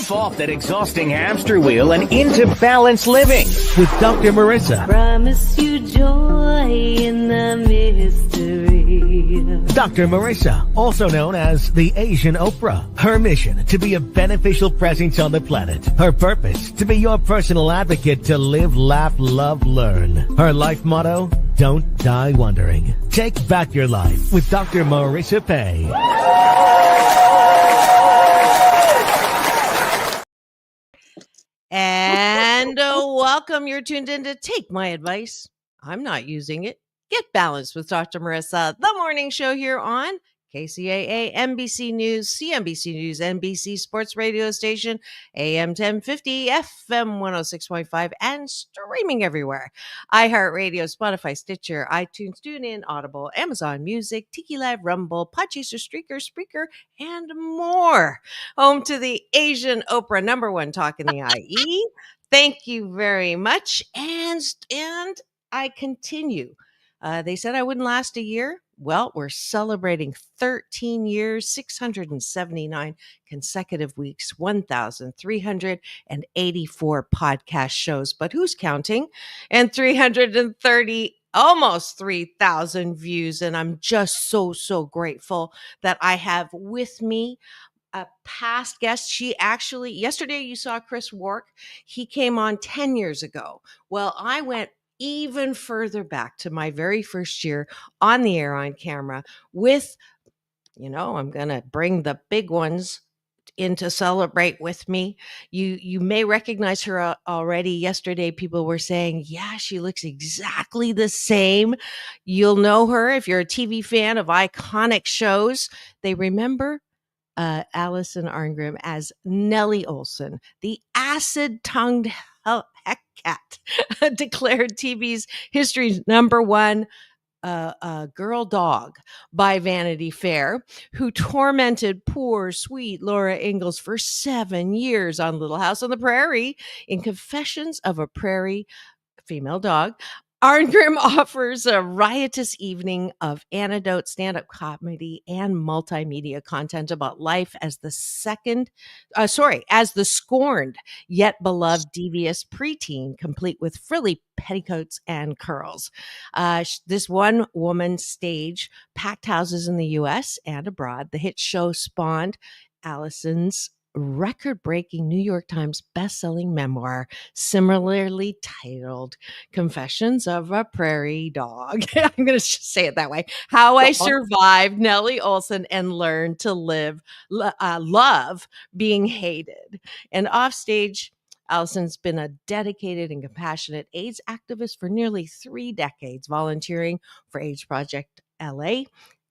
Get off that exhausting hamster wheel and into balanced living with Dr. Marissa. Promise you joy in the mystery. Dr. Marissa, also known as the Asian Oprah. Her mission, to be a beneficial presence on the planet. Her purpose, to be your personal advocate to live, laugh, love, learn. Her life motto, don't die wondering. Take back your life with Dr. Marissa Pay. And welcome. You're tuned in to Take My Advice. I'm not using it. Get balanced with Dr. Marissa, the morning show here on KCAA, NBC News, CNBC News, NBC Sports Radio Station, AM 1050, FM 106.5, and streaming everywhere. iHeartRadio, Spotify, Stitcher, iTunes, TuneIn, Audible, Amazon Music, Tiki Live, Rumble, Podchaser, Streaker, Spreaker, and more. Home to the Asian Oprah, #1 talk in the IE. Thank you very much. And I continue. They said I wouldn't last a year. Well, we're celebrating 13 years, 679 consecutive weeks, 1,384 podcast shows, but who's counting? And 330, almost 3,000 views. And I'm just so grateful that I have with me a past guest. She actually, yesterday you saw Chris Wark. He came on 10 years ago. Well, I went even further back to my very first year on the air on camera with, I'm going to bring the big ones in to celebrate with me. You may recognize her already. Yesterday, people were saying, yeah, she looks exactly the same. You'll know her if you're a TV fan of iconic shows. They remember Alison Arngrim as Nellie Olson, the acid-tongued hellcat, declared TV's history's #1 girl dog by Vanity Fair, who tormented poor, sweet Laura Ingalls for 7 years on Little House on the Prairie in Confessions of a Prairie Female Dog. Arngrim offers a riotous evening of anecdotes, stand-up comedy, and multimedia content about life as the scorned yet beloved devious preteen, complete with frilly petticoats and curls. This one-woman stage packed houses in the U.S. and abroad. The hit show spawned Alison's record-breaking New York Times best-selling memoir, similarly titled Confessions of a Prairie Dog. I'm going to say it that way. How I Survived Nellie Olson and Learned to Love Being Hated. And offstage, Alison's been a dedicated and compassionate AIDS activist for nearly 3 decades, volunteering for AIDS Project LA,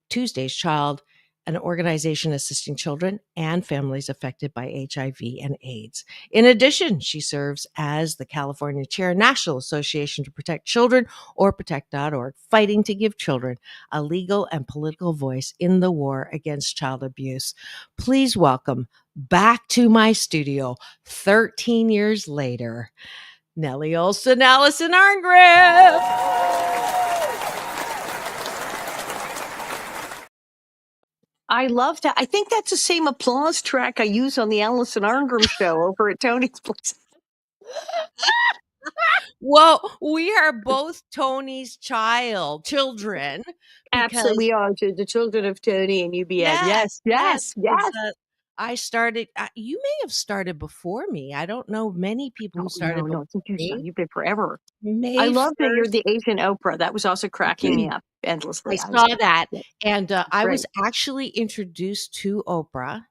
Tuesday's Child, an organization assisting children and families affected by HIV and AIDS. In addition, she serves as the California Chair, National Association to Protect Children, or Protect.org, fighting to give children a legal and political voice in the war against child abuse. Please welcome back to my studio, 13 years later, Nellie Olson, Alison Arngrim. I love that. I think that's the same applause track I use on the Alison Arngrim show over at Tony's place. Well, we are both Tony's children. Absolutely, we are the children of Tony and UBN. Yes. I started, you may have started before me. I don't know many people who started before me. You've been forever. I love that you're the Asian Oprah. That was also cracking me up endlessly. I saw that. And I was actually introduced to Oprah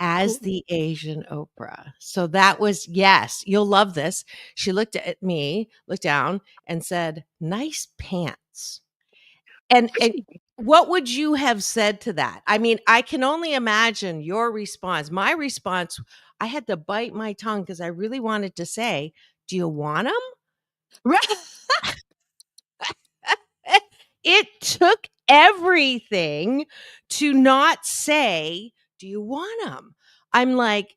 as the Asian Oprah. So that was, yes, you'll love this. She looked at me, looked down, and said, "Nice pants." And what would you have said to that? I mean, I can only imagine your response. My response, I had to bite my tongue because I really wanted to say, "Do you want them?" It took everything to not say, "Do you want them?" I'm like,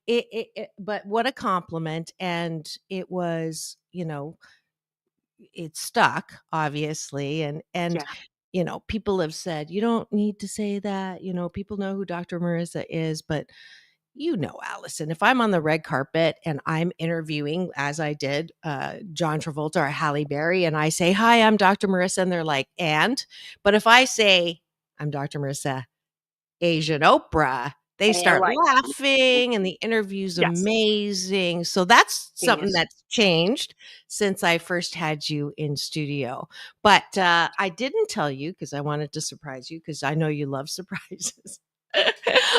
but what a compliment. And it was, it stuck, obviously. And people have said, you don't need to say that. People know who Dr. Marissa is, but you know, Allison, if I'm on the red carpet and I'm interviewing, as I did, John Travolta or Halle Berry, and I say, "Hi, I'm Dr. Marissa," and they're like, "And?" But if I say, "I'm Dr. Marissa, Asian Oprah," they And they're start like, laughing and the interview's yes, amazing. So that's something genius. that's changed since I first had you in studio. But I didn't tell you because I wanted to surprise you because I know you love surprises.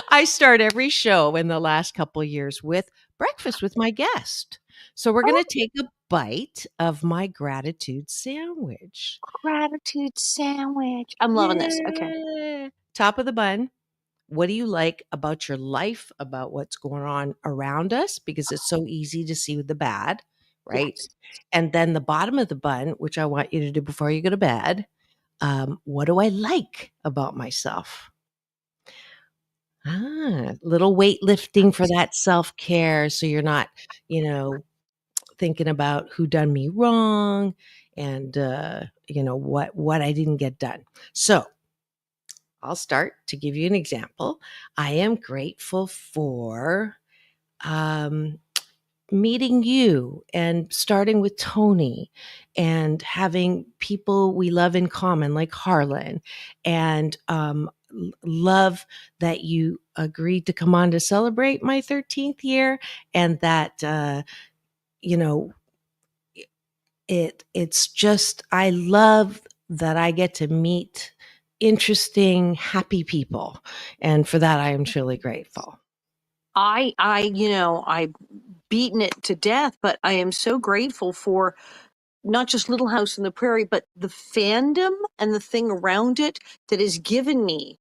I start every show in the last couple of years with breakfast with my guest. So we're Oh, going to take a bite of my gratitude sandwich. gratitude sandwich. I'm loving this. Okay. Yeah. Top of the bun. What do you like about your life, about what's going on around us? Because it's so easy to see the bad, right? Yes. And then the bottom of the bun, which I want you to do before you go to bed. What do I like about myself? Little weightlifting for that self care. So you're not, you know, thinking about who done me wrong and, you know, what I didn't get done. So I'll start to give you an example. I am grateful for um, meeting you and starting with Tony and having people we love in common like Harlan and love that you agreed to come on to celebrate my 13th year and that you know it's just I love that I get to meet interesting happy people and for that I am truly grateful. I've beaten it to death, but I am so grateful for not just Little House on the Prairie, but the fandom and the thing around it that has given me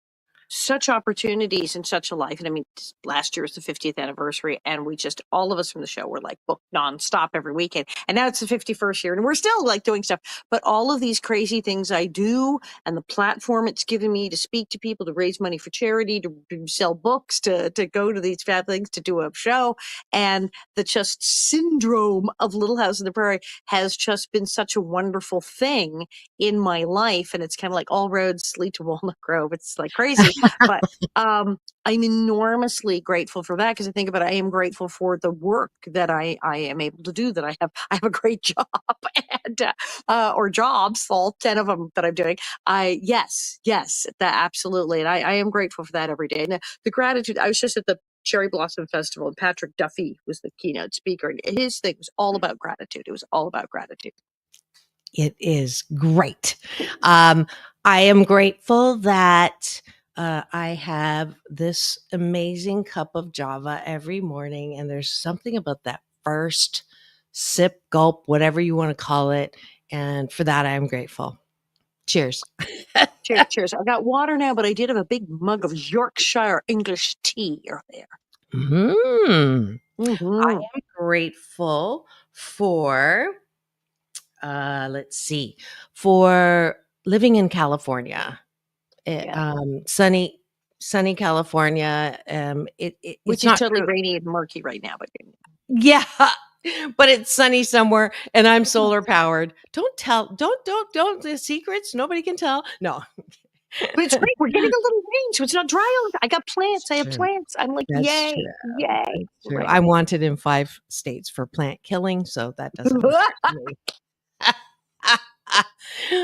such opportunities in such a life. And I mean, last year was the 50th anniversary, and we just, all of us from the show were like booked nonstop every weekend. And now it's the 51st year, and we're still like doing stuff. But all of these crazy things I do, and the platform it's given me to speak to people, to raise money for charity, to sell books, to go to these fab things, to do a show, and the just syndrome of Little House on the Prairie has just been such a wonderful thing in my life. And it's kind of like all roads lead to Walnut Grove. It's like crazy. But I'm enormously grateful for that because I think about it, I am grateful for the work that I am able to do. That I have a great job and or jobs, all 10 of them that I'm doing. Yes, that absolutely, and I am grateful for that every day. And the gratitude. I was just at the Cherry Blossom Festival, and Patrick Duffy was the keynote speaker, and his thing was all about gratitude. It was all about gratitude. It is great. I am grateful that I have this amazing cup of Java every morning, and there's something about that first sip, gulp, whatever you want to call it. And for that, I am grateful. Cheers. Cheers, cheers. I got water now, but I did have a big mug of Yorkshire English tea earlier. I Mm-hmm. am grateful for, let's see, for living in California. Yeah. Sunny California. Which It's is not totally true. rainy and murky right now, but Yeah, but it's sunny somewhere, and I'm solar powered. Don't tell. Don't. The secrets nobody can tell. No, but it's great. We're getting a little rain, so it's not dry all the time. I got plants. I it's have true. plants. I'm like, That's yay, true. yay. That's true. Right. I'm wanted in 5 states for plant killing, so that doesn't affect me.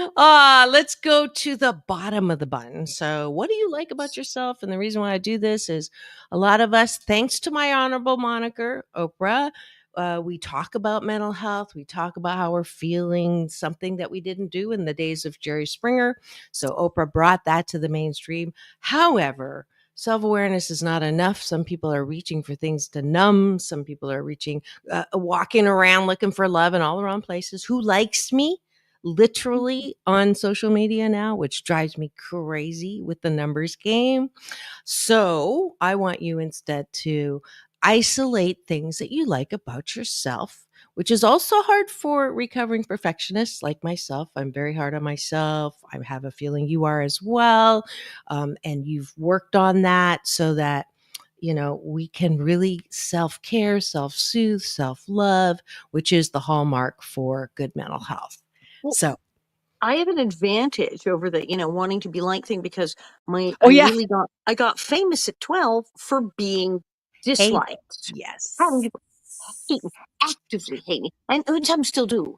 Let's go to the bottom of the button. So, what do you like about yourself? And the reason why I do this is a lot of us, thanks to my honorable moniker, Oprah, we talk about mental health. We talk about how we're feeling, something that we didn't do in the days of Jerry Springer. So, Oprah brought that to the mainstream. However, self awareness is not enough. Some people are reaching for things to numb. Some people are walking around looking for love in all the wrong places. Who likes me? Literally on social media now, which drives me crazy with the numbers game. So I want you instead to isolate things that you like about yourself, which is also hard for recovering perfectionists like myself. I'm very hard on myself. I have a feeling you are as well. And you've worked on that so that we can really self-care, self-soothe, self-love, which is the hallmark for good mental health. Well, So, I have an advantage over the, wanting to be like thing because oh yeah, I got famous at 12 for being disliked, having Yes. people hate me, actively hate me, and some still do.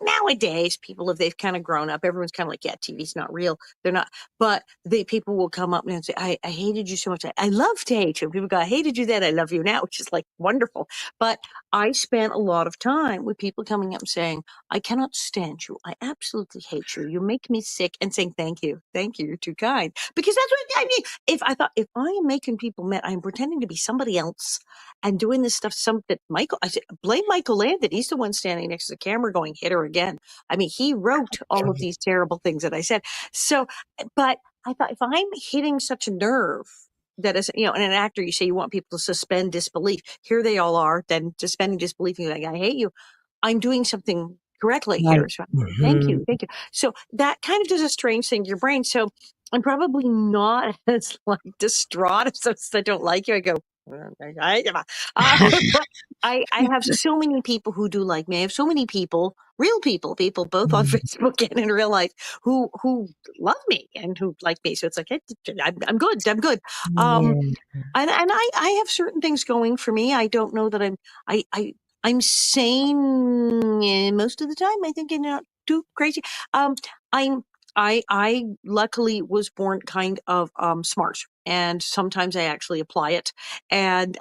Nowadays, people, if they've kind of grown up, everyone's kind of like, yeah, TV's not real. They're not, but people will come up and say, I hated you so much. I love to hate you. People go, I hated you then, I love you now, which is like wonderful. But I spent a lot of time with people coming up and saying, I cannot stand you. I absolutely hate you. You make me sick, and saying, thank you, you're too kind. Because that's what I mean. If I am making people mad, I'm pretending to be somebody else and doing this stuff. That I said, blame Michael Landon. He's the one standing next to the camera going, hit her again. I mean, he wrote all of these terrible things that I said. So, but I thought, if I'm hitting such a nerve that is, and an actor, you say you want people to suspend disbelief. Here they all are, then suspending disbelief. You're like, I hate you. I'm doing something correctly here. Right. So thank Mhm. you. Thank you. So that kind of does a strange thing to your brain. So I'm probably not as like distraught if those that don't like you. I go, but I have so many people who do like me. I have so many people, real people, both on Facebook and in real life, who love me and who like me. So it's like, I'm good. I'm good. Um, Yeah. and I have certain things going for me. I don't know that I, I I'm sane most of the time. I think I'm not too crazy. I'm I luckily was born kind of smart, and sometimes I actually apply it, and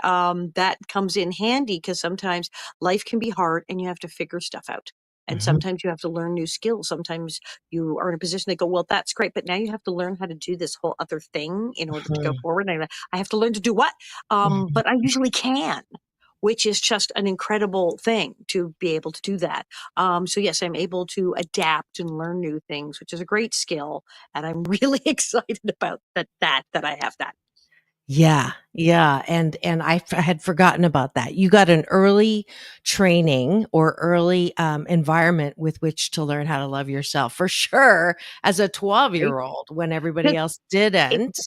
that comes in handy because sometimes life can be hard and you have to figure stuff out. And Mhm. sometimes you have to learn new skills. Sometimes you are in a position they go, well, that's great, but now you have to learn how to do this whole other thing in order to go Mhm. forward. And I have to learn to do what? Mhm. But I usually can, which is just an incredible thing to be able to do that. So yes, I'm able to adapt and learn new things, which is a great skill. And I'm really excited about that I have that. Yeah, yeah, and had forgotten about that. You got an early training or early, environment with which to learn how to love yourself, for sure, as a Right? 12-year-old when everybody 'Cause else If didn't.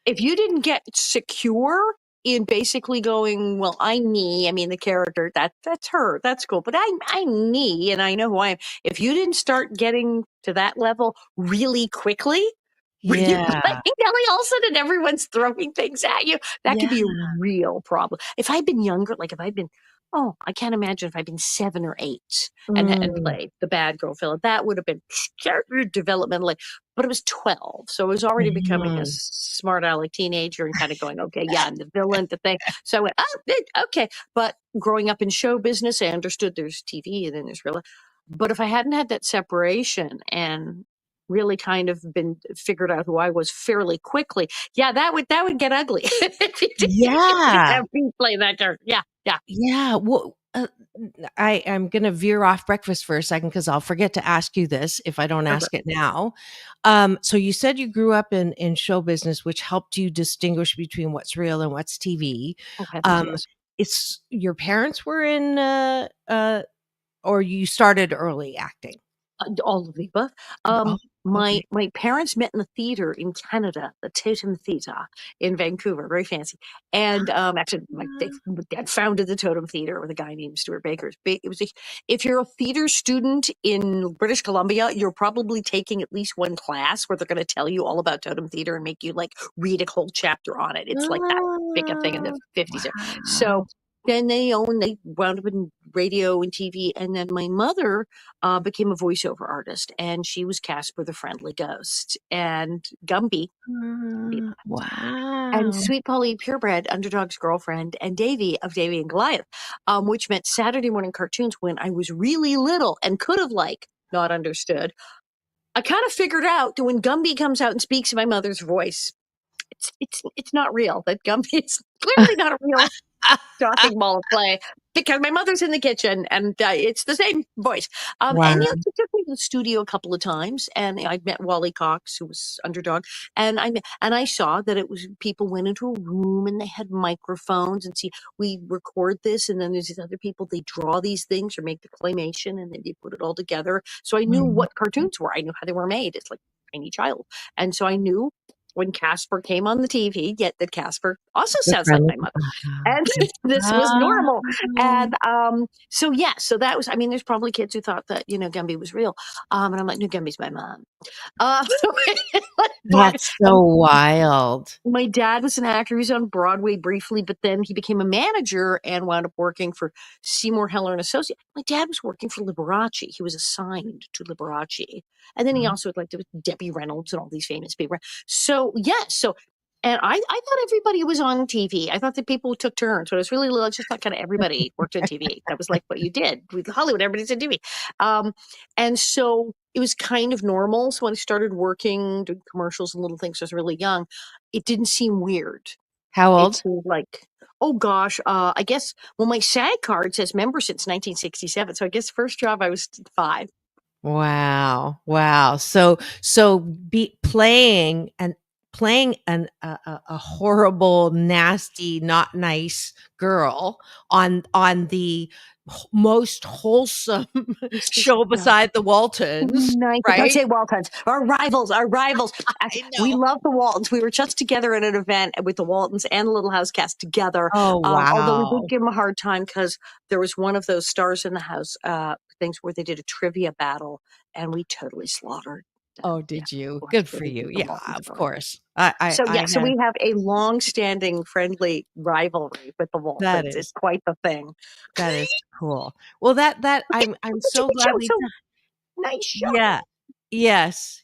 if you didn't get secure in basically going, well, I'm me. I mean, the character that's her. That's cool. But I'm me, and I know who I am. If you didn't start getting to that level really quickly, when you're Yeah, playing Nellie Olson and everyone's throwing things at you, that could yeah, be a real problem. If I'd been younger, like if I'd been, oh, I can't imagine if I'd been 7 or 8 and mm, played the bad girl villain, that would have been developmentally. But it was 12, so I was already becoming a mhm, smart aleck teenager and kind of going, okay, yeah, I'm the villain, the thing. So I went, oh, okay. But growing up in show business, I understood there's TV and then there's real life. But if I hadn't had that separation and really kind of been figured out who I was fairly quickly, yeah, that would get ugly if you didn't yeah. have me play that character. Yeah, yeah. Yeah, well, I'm gonna veer off breakfast for a second because I'll forget to ask you this if I don't Sure. ask it now. So you said you grew up in show business, which helped you distinguish between what's real and what's TV. Oh heavens, Um, yes. it's your parents were in, or you started early acting? All of the above. Oh, My okay. parents met in the theater in Canada, the Totem Theatre in Vancouver, very fancy. And actually, my dad founded the Totem Theatre with a guy named Stuart Baker. It was if you're a theater student in British Columbia, you're probably taking at least one class where they're going to tell you all about Totem Theatre and make you like read a whole chapter on it. It's like that big a thing in the Oh, 50s there. So wow. then they wound up in radio and TV, and then my mother became a voiceover artist, and she was Casper the Friendly Ghost and Gumby, and Wow. Sweet Polly Purebred, Underdog's girlfriend, and Davy of Davy and Goliath, which meant Saturday morning cartoons when I was really little and could have like not understood. I kind of figured out that when Gumby comes out and speaks in my mother's voice, it's not real. That Gumby is clearly not a real talking ball of clay because my mother's in the kitchen and it's the same voice. And Wow. she took me to the studio a couple of times, and I met Wally Cox, who was Underdog, and I saw that it was people went into a room and they had microphones and see we record this, and then there's these other people they draw these things or make the claymation and then they put it all together. So I knew Mhm. what cartoons were. I knew how they were made. It's like tiny child, and so I knew when Casper came on the TV, yet that Casper also Good sounds like friend. my mother. And this was normal. And so, yeah, so that was, I mean, there's probably kids who thought that, Gumby was real. And I'm like, no, Gumby's my mom. That's so wild. My dad was an actor. He was on Broadway briefly, but then he became a manager and wound up working for Seymour Heller and Associates. My dad was working for Liberace. He was assigned to Liberace. And then he also like with Debbie Reynolds and all these famous people. So, yeah. So, and I thought everybody was on TV. I thought that people took turns. When I was really little, I just thought kind of everybody worked on TV. That was like what you did. With Hollywood, everybody's on TV. And so it was kind of normal. So when I started working, doing commercials and little things, I was really young. It didn't seem weird. How It old? seemed like, oh gosh, I guess, well, my SAG card says member since 1967. So I guess first job I was 5. Wow. So playing a horrible, nasty, not nice girl on the most wholesome show beside the Waltons, Nice. Don't right? say Waltons. Our rivals. Actually, we know. love the Waltons. We were just together at an event with the Waltons and the Little House cast together. Oh, Although we wow. did give them a hard time because there was one of those Stars in the House things where they did a trivia battle and we totally slaughtered them. Oh, did you? Of course, Good for we you. did the Yeah, Waltons of girl. course. I So had we have a long-standing friendly rivalry with the that Waltons. It's is quite the thing. that is cool. Well, that I'm so glad we Nice show. Yeah. Yes.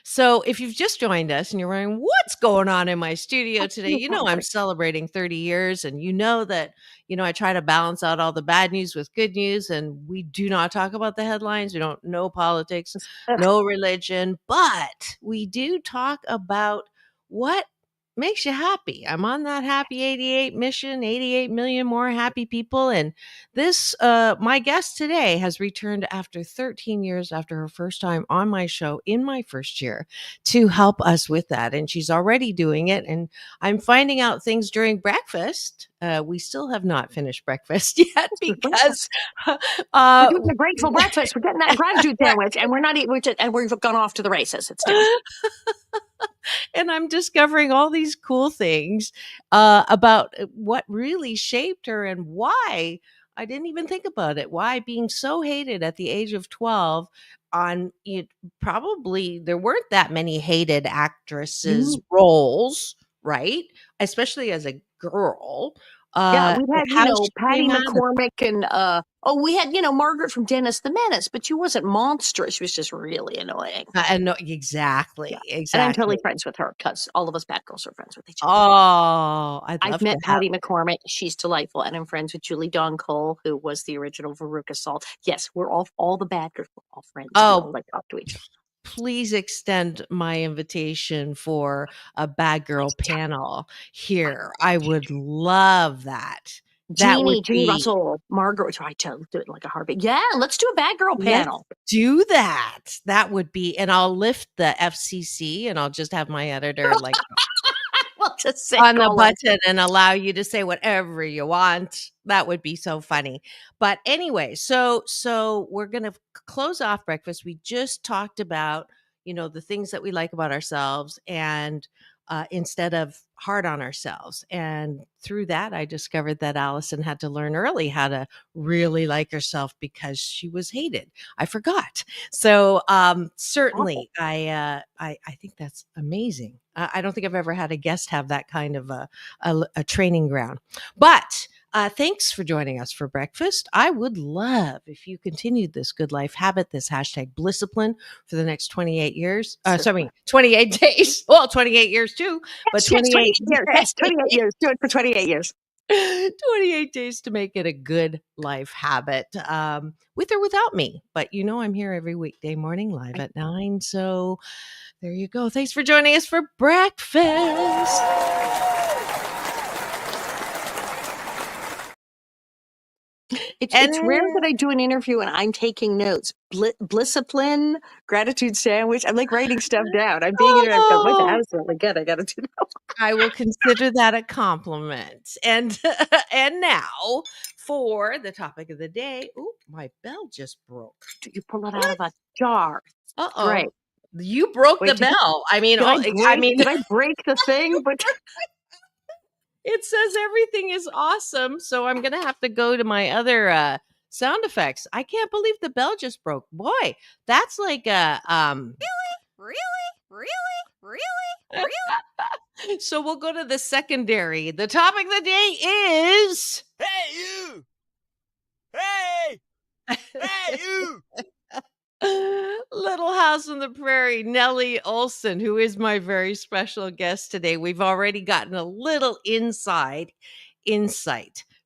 So if you've just joined us and you're wondering what's going on in my studio today, I'm celebrating 30 years and that, I try to balance out all the bad news with good news and we do not talk about the headlines. We don't know politics, no religion, but we do talk about what makes you happy. I'm on that happy 88 mission, 88 million more happy people. And this, my guest today has returned after 13 years after her first time on my show in my first year to help us with that. And she's already doing it. And I'm finding out things during breakfast. We still have not finished breakfast yet because we're doing a grateful breakfast. We're getting that gratitude sandwich, and we're not eating. And we've gone off to the races. It's done. And I'm discovering all these cool things about what really shaped her and why I didn't even think about it. Why being so hated at the age of 12 on it, probably there weren't that many hated actresses roles, right? Especially as a girl. Yeah, we had, how she Patty came out of McCormick and, we had, Margaret from Dennis the Menace, but she wasn't monstrous. She was just really annoying. no, exactly. And I'm totally friends with her because all of us bad girls are friends with each other. Oh, I've met Patty McCormick. She's delightful. And I'm friends with Julie Dawn Cole, who was the original Veruca Salt. Yes, we're all the bad girls. We're all friends. Oh. We all like talk to each other. Please extend my invitation for a bad girl panel here. I would love that. Jeannie Russell, Margaret, try to do it like a heartbeat. Yeah, let's do a bad girl panel. Do that. That would be, and I'll lift the FCC and I'll just have my editor like We'll just say on the button and allow you to say whatever you want. That would be so funny. But anyway, so we're going to close off breakfast. We just talked about, the things that we like about ourselves and instead of hard on ourselves. And through that, I discovered that Alison had to learn early how to really like herself because she was hated. I forgot. So certainly, I think that's amazing. I don't think I've ever had a guest have that kind of a training ground. But thanks for joining us for breakfast. I would love if you continued this good life habit, this hashtag Blissipline for the next 28 years. 28 days. Well, 28 years too, but 28 years. Yes, 28 years. Do it for 28 years. 28 days to make it a good life habit, with or without me. But I'm here every weekday morning live at 9. So there you go. Thanks for joining us for breakfast. It's rare that I do an interview and I'm taking notes. Blissipline, gratitude sandwich. I'm like writing stuff down. I'm being interviewed. That was really good. I got to do that. I will consider that a compliment. And and now for the topic of the day. Ooh, my bell just broke. You pull it out of a jar. Uh-oh. Great. You broke Wait, the bell. I mean, did I break the thing? But it says everything is awesome. So I'm gonna have to go to my other sound effects. I can't believe the bell just broke. Boy, that's like a So we'll go to the secondary. The topic of the day is Hey, you! Hey! Hey, you! Little House on the Prairie, Nellie Olson, who is my very special guest today. We've already gotten a little insight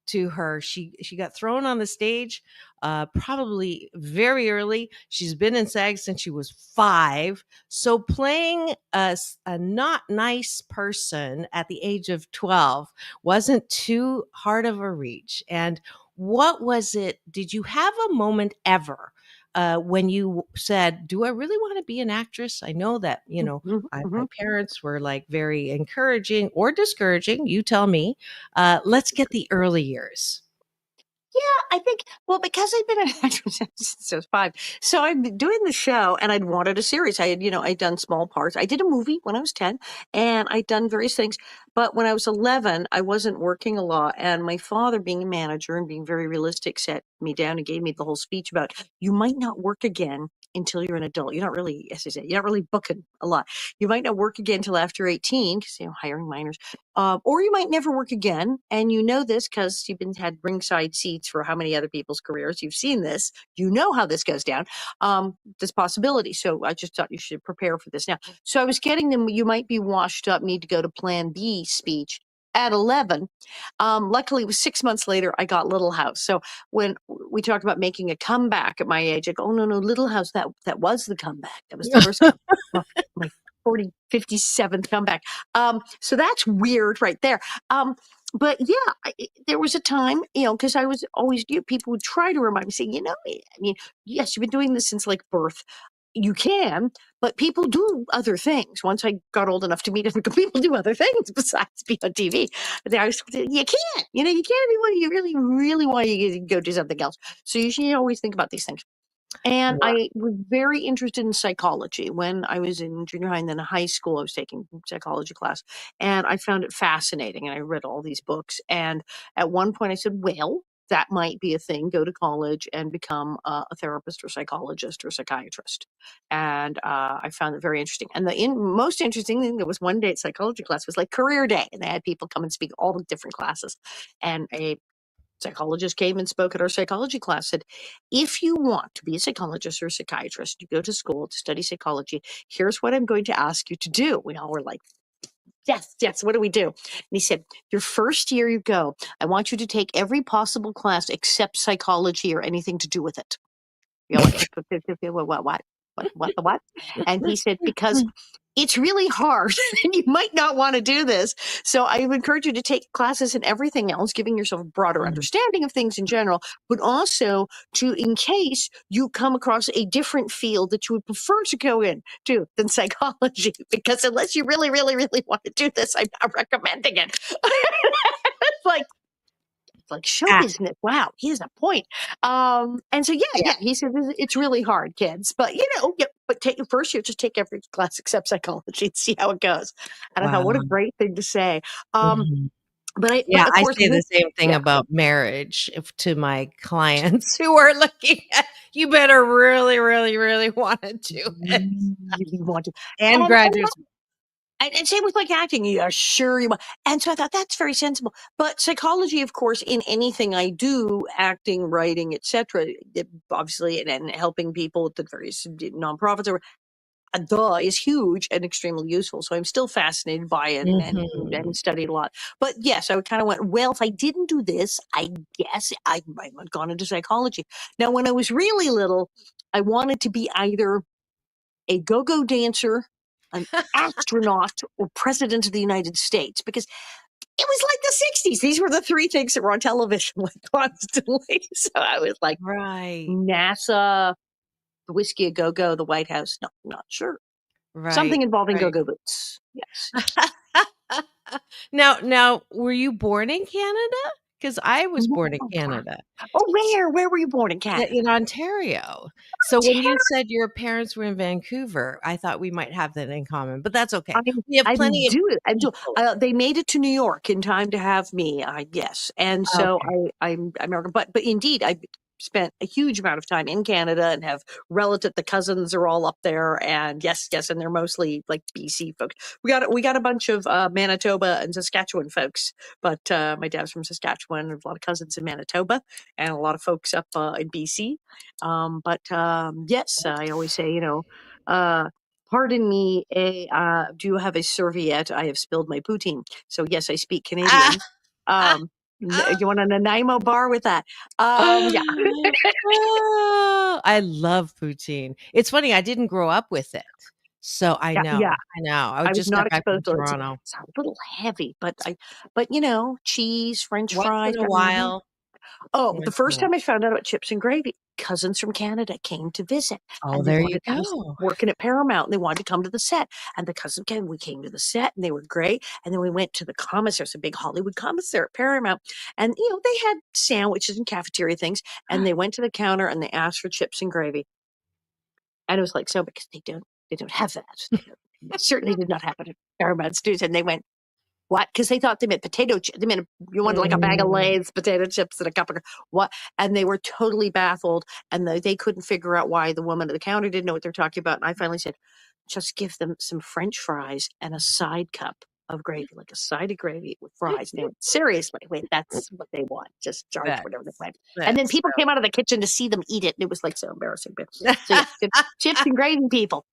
to her. She got thrown on the stage probably very early. She's been in SAG since she was 5. So playing a not nice person at the age of 12 wasn't too hard of a reach. And what was it? Did you have a moment ever when you said, do I really want to be an actress? I know that, my parents were like very encouraging or discouraging. You tell me. Let's get the early years. yeah, I think, well, because I'd been an actress since I was 5. So I'd been doing the show and I'd wanted a series. I'd done small parts. I did a movie when I was 10 and I'd done various things. But when I was 11, I wasn't working a lot. And my father, being a manager and being very realistic, sat me down and gave me the whole speech about you might not work again until you're an adult. You're not really, as I said, you're not really booking a lot. You might not work again until after 18 because, hiring minors. Or you might never work again. And you know this because you've had ringside seats for how many other people's careers. You've seen this. You know how this goes down. This possibility. So I just thought you should prepare for this now. So I was getting them, you might be washed up, need to go to Plan B speech at 11. Luckily, it was 6 months later, I got Little House. So when we talked about making a comeback at my age, I go, oh, no, Little House, that was the comeback. That was the first comeback. My 57th comeback. So that's weird right there. But yeah, there was a time, because I was always, people would try to remind me, saying, yes, you've been doing this since like birth. You can, but people do other things. Once I got old enough to meet other people, do other things besides be on TV. You can't, you can't be what you really, really want. You go do something else. So you should always think about these things. And I was very interested in psychology. When I was in junior high and then high school, I was taking psychology class, and I found it fascinating. And I read all these books. And at one point I said, well, that might be a thing. Go to college and become a therapist or psychologist or psychiatrist. And I found it very interesting. And the most interesting thing, there was one day at psychology class was like career day. And they had people come and speak all the different classes. And a psychologist came and spoke at our psychology class, said, if you want to be a psychologist or a psychiatrist, you go to school to study psychology. Here's what I'm going to ask you to do. We all were like, yes, what do we do? And he said, your first year you go, I want you to take every possible class except psychology or anything to do with it. You're like, what? And he said, because it's really hard and you might not want to do this. So I would encourage you to take classes in everything else, giving yourself a broader understanding of things in general, but also in case you come across a different field that you would prefer to go into than psychology, because unless you really, really, really want to do this, I'm not recommending it. It's like show business. Wow, he has a point. And so yeah, he said it's really hard, kids. But but take first year, just take every class except psychology and see how it goes. And I thought, what a great thing to say. But of course, I say the same thing about marriage to my clients who are looking at. You better really, really, really want to do it. Really want to. And graduates. And same with like acting, you are sure you want. And so I thought that's very sensible. But psychology, of course, in anything I do, acting, writing, etc., obviously, and helping people at the various nonprofits, is huge and extremely useful. So I'm still fascinated by it and studied a lot. But yes, I kind of went, well, if I didn't do this, I guess I might have gone into psychology. Now, when I was really little, I wanted to be either a go-go dancer, an astronaut, or president of the United States, because it was like the 60s. These were the 3 things that were on television like constantly. So I was like, NASA, the Whiskey a Go-Go, the White House. No, not sure. Something involving go-go boots. Yes. Now, were you born in Canada? because I was born in Canada. Oh, where were you born in Canada? In Ontario. So when you said your parents were in Vancouver, I thought we might have that in common, but that's okay. We have plenty of people. They made it to New York in time to have me. Yes, and so Okay. I'm American, but indeed I spent a huge amount of time in Canada and have relative. The cousins are all up there, and yes, and they're mostly like BC folks. We got a bunch of Manitoba and Saskatchewan folks, but my dad's from Saskatchewan. There's a lot of cousins in Manitoba and a lot of folks up in BC. Yes, I always say, pardon me, do you have a serviette? I have spilled my poutine. So yes, I speak Ah, Canadian. ah, You want an Nanaimo bar with that? Yeah. Oh, I love poutine. It's funny, I didn't grow up with it. So I know. Yeah. I know. I I was just not got back from exposed to it. Toronto. It's a little heavy, but cheese, French Once fries. in a while. Oh, the Once in a first while. time I found out about chips and gravy, cousins from Canada came to visit, Oh, and they there you wanted. I was go. working at Paramount, and they wanted to come to the set. And the cousin came. We came to the set, and they were great. And then we went to the commissary. There's a big Hollywood commissary at Paramount, and they had sandwiches and cafeteria things. And they went to the counter and they asked for chips and gravy, and it was like, so because they don't have that. They certainly did not have it at Paramount Studios, and they went. What? Because they thought they meant potato chips. They meant you wanted like a bag of Lay's, potato chips, and a cup of what? And they were totally baffled, and they couldn't figure out why the woman at the counter didn't know what they're talking about. And I finally said, "Just give them some French fries and a side cup of gravy, like a side of gravy with fries." And they went, "Seriously? Wait, that's what they want? Just charge That's whatever they want." And then that's people came out of the kitchen to see them eat it, and it was like so embarrassing. But so yeah, chips and gravy, people.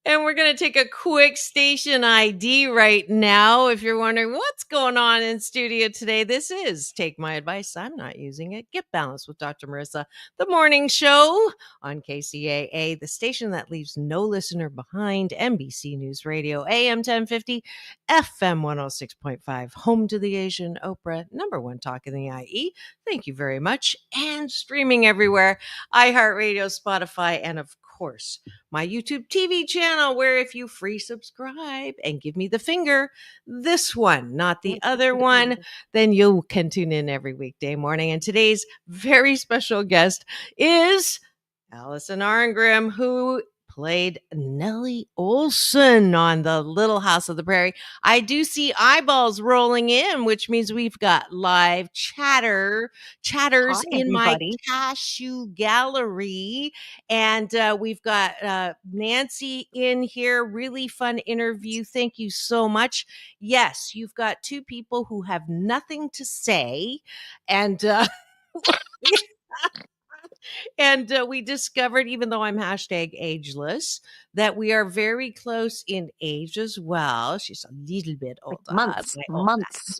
And we're going to take a quick station ID right now. If you're wondering what's going on in studio today, this is Take My Advice. I'm not using it. Get Balanced with Dr. Marissa, the morning show on KCAA, the station that leaves no listener behind. NBC News Radio, AM 1050, FM 106.5, home to the Asian Oprah, number one talk in the IE. Thank you very much. And streaming everywhere, iHeartRadio, Spotify, and of course, my YouTube TV channel, where if you free subscribe and give me the finger, this one, not the other one, then you can tune in every weekday morning. And today's very special guest is Alison Arngrim, who played Nellie Olson on The Little House of the Prairie. I do see eyeballs rolling in, which means we've got live chatters Hi, in my everybody. cashew gallery. And we've got Nancy in here. Really fun interview. Thank you so much. Yes, you've got two people who have nothing to say. And and we discovered, even though I'm hashtag ageless, that we are very close in age as well. She's a little bit older.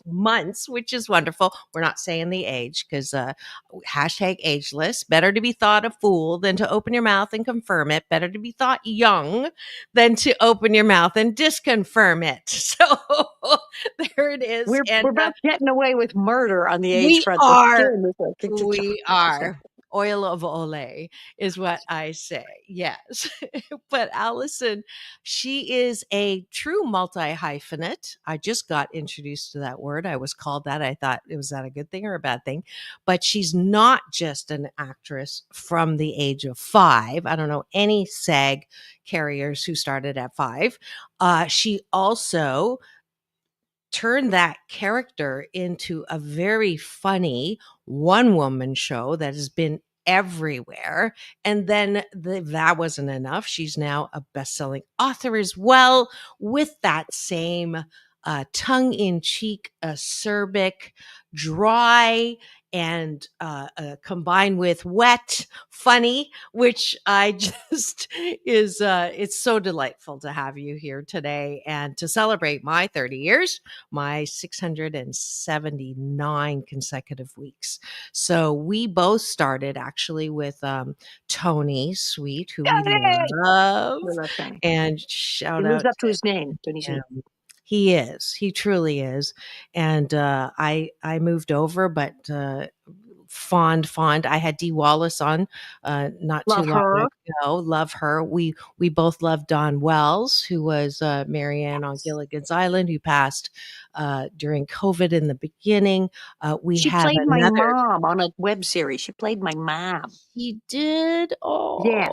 Months, which is wonderful. We're not saying the age because hashtag ageless. Better to be thought a fool than to open your mouth and confirm it. Better to be thought young than to open your mouth and disconfirm it. So there it is. We're both getting away with murder on the age We front. we are. Oil of Olay is what I say. Yes. But Alison, she is a true multi-hyphenate. I just got introduced to that word. I was called that. I thought, was that a good thing or a bad thing? But she's not just an actress from the age of 5. I don't know any SAG carriers who started at 5. She also turned that character into a very funny one-woman show that has been everywhere. And then that wasn't enough. She's now a best-selling author as well, with that same tongue-in-cheek, acerbic, dry, and combined with wet, funny, which I just is it's so delightful to have you here today and to celebrate my 30 years, my 679 consecutive weeks. So we both started actually with Tony Sweet, who we love, and shout He lives out up to his name, Tony Sweet. He is. He truly is. And I moved over, but fond. I had Dee Wallace on not Love too long her. ago. Love her. We both love Dawn Wells, who was Marianne on Gilligan's Island, who passed during COVID in the beginning. We She have played my another. mom on a web series. She played my mom. She did. Oh, Yes.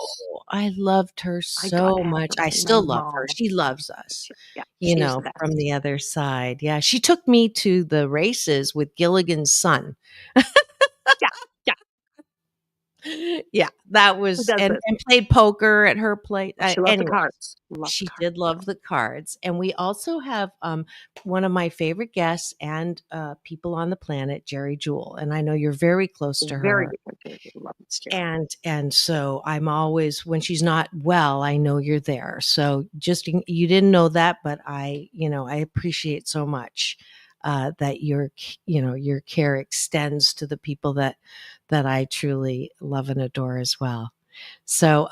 I loved her I got so to have much. her I play my still love her. mom. She loves us, Yeah, you she's know, the from best. the other side. Yeah. She took me to the races with Gilligan's son. Yeah, yeah. Yeah, that Who was, does and this? played poker at her place. She loved the Anyway, cards. Love the she cards. did love the cards. And we also have one of my favorite guests and people on the planet, Jerry Jewell. And I know you're very close to Very her. good. Love Miss Jerry. And so I'm always, when she's not well, I know you're there. So just, you didn't know that, but I appreciate so much that your care extends to the people that I truly love and adore as well. So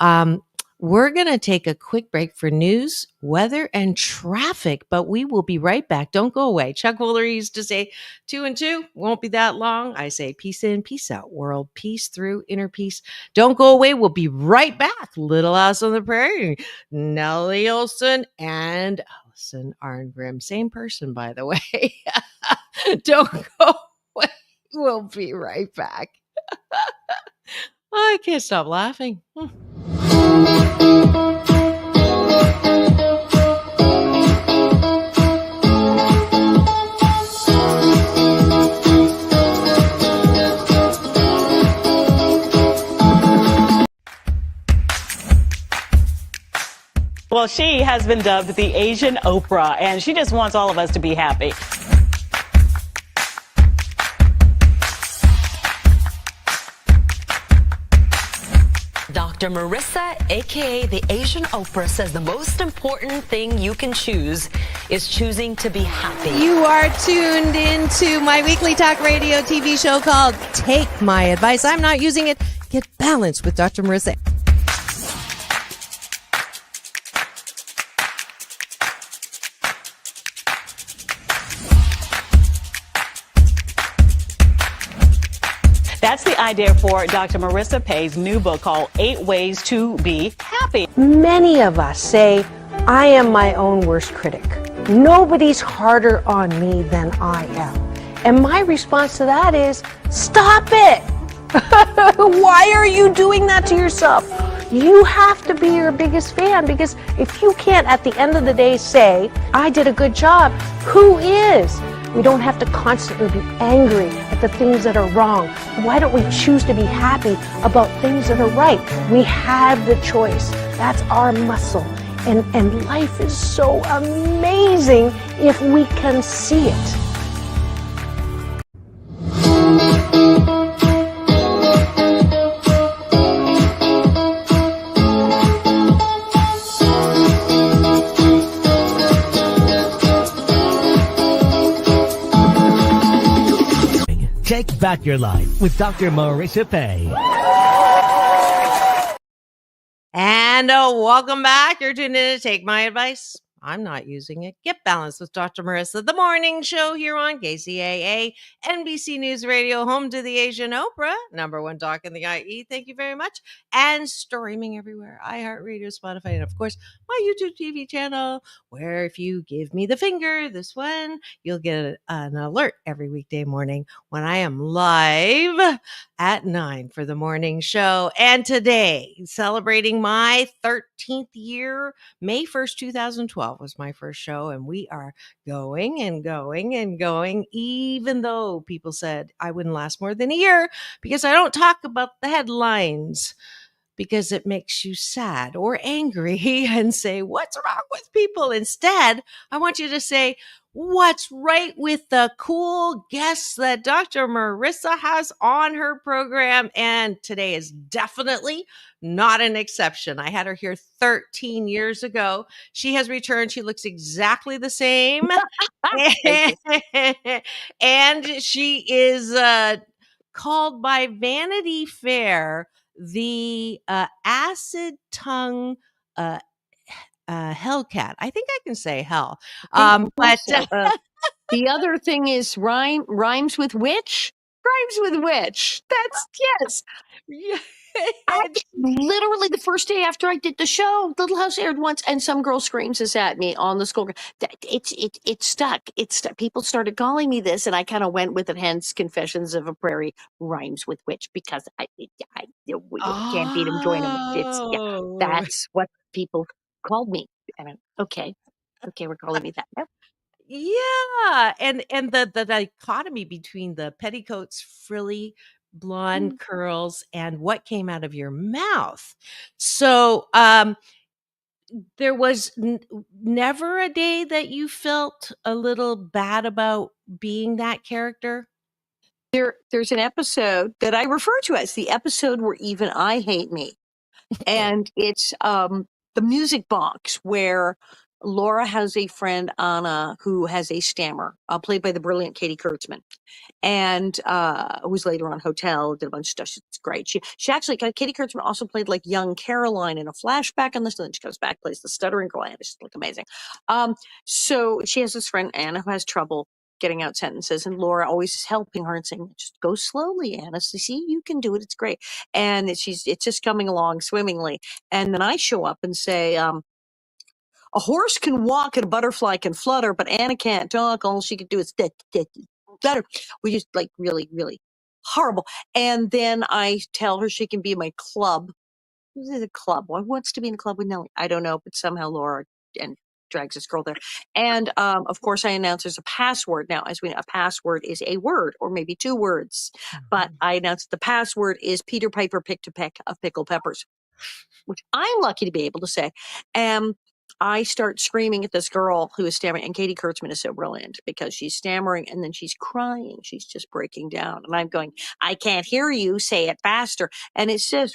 we're going to take a quick break for news, weather, and traffic, but we will be right back. Don't go away. Chuck Woolery used to say 2 and 2 won't be that long. I say peace in, peace out. World peace through inner peace. Don't go away. We'll be right back. Little House on the Prairie, Nellie Olson and Alison Arngrim. Same person, by the way. Don't go away. We'll be right back. I can't stop laughing. Well, she has been dubbed the Asian Oprah, and she just wants all of us to be happy. Dr. Marissa, aka the Asian Oprah, says the most important thing you can choose is choosing to be happy. You are tuned into my weekly talk radio TV show called Take My Advice. I'm not using it. Get balanced with Dr. Marissa. That's the idea for Dr. Marissa Pay's new book called 8 Ways to Be Happy. Many of us say, I am my own worst critic. Nobody's harder on me than I am. And my response to that is, stop it! Why are you doing that to yourself? You have to be your biggest fan, because if you can't at the end of the day say, I did a good job, who is? We don't have to constantly be angry at the things that are wrong. Why don't we choose to be happy about things that are right? We have the choice. That's our muscle. And life is so amazing if we can see it. Take back your life with Dr. Marissa Pay. And welcome back. You're tuned in to Take My Advice. I'm not using it. Get balanced with Dr. Marissa, the morning show here on KCAA, NBC News Radio, home to the Asian Oprah, number one talk in the IE. Thank you very much. And streaming everywhere, iHeartRadio, Spotify, and of course, my YouTube TV channel, where if you give me the finger, this one, you'll get an alert every weekday morning when I am live at 9 for the morning show. And today, celebrating my 13th year, May 1st, 2012 was my first show, and we are going and going and going, even though people said I wouldn't last more than a year because I don't talk about the headlines, because it makes you sad or angry and say, what's wrong with people? Instead, I want you to say, what's right with the cool guests that Dr. Marissa has on her program? And today is definitely not an exception. I had her here 13 years ago. She has returned. She looks exactly the same. And she is called by Vanity Fair the acid tongue hellcat. I think I can say hell. But The other thing is rhymes with which? Rhymes with which. That's yes. Yeah. I literally the first day after I did the show, Little House aired once, and some girl screams this at me on the school. It stuck. It stuck. People started calling me this, and I kind of went with it. Hence, Confessions of a Prairie rhymes with which, because you can't beat them, join them. Oh. That's what people called me. And okay, we're calling me that. Yep. Yeah, and the dichotomy between the petticoats, frilly blonde curls, and what came out of your mouth. So, there was never a day that you felt a little bad about being that character? There's an episode that I refer to as the episode where even I hate me. And it's the music box where Laura has a friend, Anna, who has a stammer, played by the brilliant Katie Kurtzman, and who's later on Hotel, did a bunch of stuff. She's great. She actually, Katie Kurtzman also played like young Caroline in a flashback on this, and then she comes back, plays the stuttering girl, and it's like amazing. So she has this friend, Anna, who has trouble getting out sentences, and Laura always is helping her and saying, just go slowly, Anna. So, see, you can do it. It's great. And it's just coming along swimmingly. And then I show up and say, a horse can walk and a butterfly can flutter, but Anna can't talk. All she can do is stutter. We just like really, really horrible. And then I tell her she can be in my club. This is a club. Who wants to be in a club with Nellie? I don't know, but somehow Laura and drags this girl there. And of course, I announce there's a password. Now, as we know, a password is a word or maybe two words. But I announced the password is Peter Piper picked a peck of pickled peppers, which I'm lucky to be able to say. And I start screaming at this girl who is stammering. And Katie Kurtzman is so brilliant because she's stammering and then she's crying. She's just breaking down. And I'm going, I can't hear you. Say it faster. And it says,